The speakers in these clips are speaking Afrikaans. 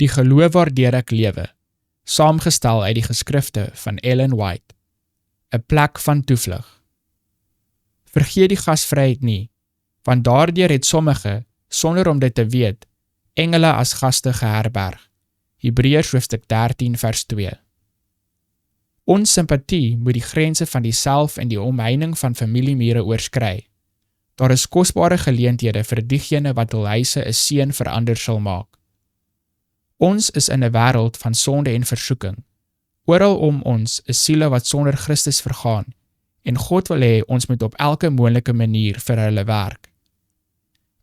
Die geloof waardeur ek lewe, saamgestel uit die geskrifte van Ellen White. 'n plek van toevlug. Vergeet die gasvryheid nie, want daardeur het sommige, sonder om dit te weet, engele as gaste geherberg. Hebreërs hoofstuk 13 vers 2. Ons simpatie moet die grense van die self en die omheining van familiemure oorskry. Daar is kosbare geleenthede vir diegene wat hul huise 'n seën vir ander sal maak. Ons is in 'n wêreld van sonde en versoeking. Oral om ons is siele wat sonder Christus vergaan, en God wil hê ons moet op elke moontlike manier vir hulle werk.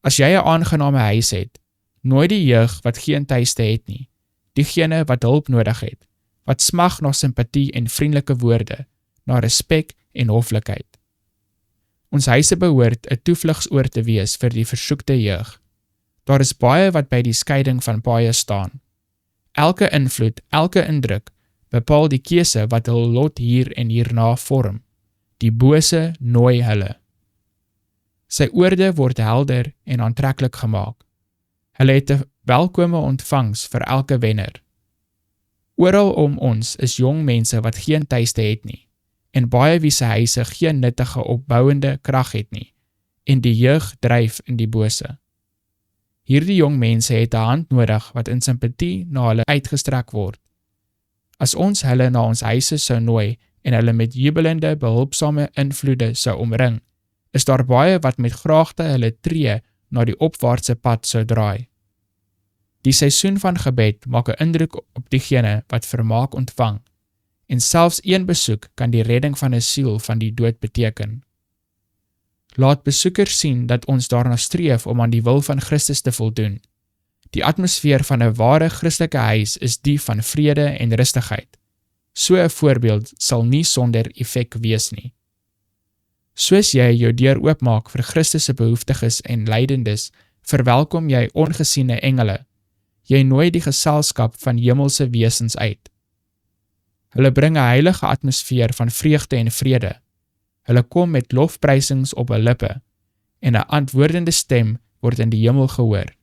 As jy 'n aangename huis het, nooi die jeug wat geen tuiste het nie, diegene wat hulp nodig het, wat smag na simpatie en vriendelike woorde, na respek en hoflikheid. Ons huise behoort 'n toevlugsoord te wees vir die versoekte jeug. Daar is baie wat by die skeiding van paaie staan. Elke invloed, elke indruk, bepaal die keuse wat hul lot hier en hierna vorm. Die bose nooi hulle. Sy oorde word helder en aantreklik gemaak. Hulle het 'n welkome ontvangs vir elke wenner. Oral om ons is jong mense wat geen tuiste het nie, en baie wie se huise geen nuttige opbouende krag het nie, en die jeug dryf in die bose. Hierdie jong mense het 'n hand nodig wat in simpatie na hulle uitgestrek word. As ons hulle na ons huise sou nooi en hulle met jubelende, behulpsame invloede sou omring, is daar baie wat met graagte hulle tree na die opwaartse pad sou draai. Die seisoen van gebed maak 'n indruk op diegene wat vermaak ontvang, en selfs een besoek kan die redding van 'n siel van die dood beteken. Laat besoekers sien dat ons daarna streef om aan die wil van Christus te voldoen. Die atmosfeer van 'n ware Christelike huis is die van vrede en rustigheid. So 'n voorbeeld sal nie sonder effek wees nie. Soos jy jou deur oopmaak vir Christus se behoeftiges en lydendes, verwelkom jy ongesiene engele. Jy nooi die geselskap van hemelse wesens uit. Hulle bring 'n heilige atmosfeer van vreugde en vrede. Hulle kom met lofprysings op hul lippe, en 'n antwoordende stem word in die hemel gehoor.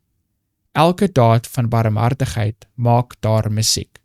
Elke daad van barmhartigheid maak daar musiek.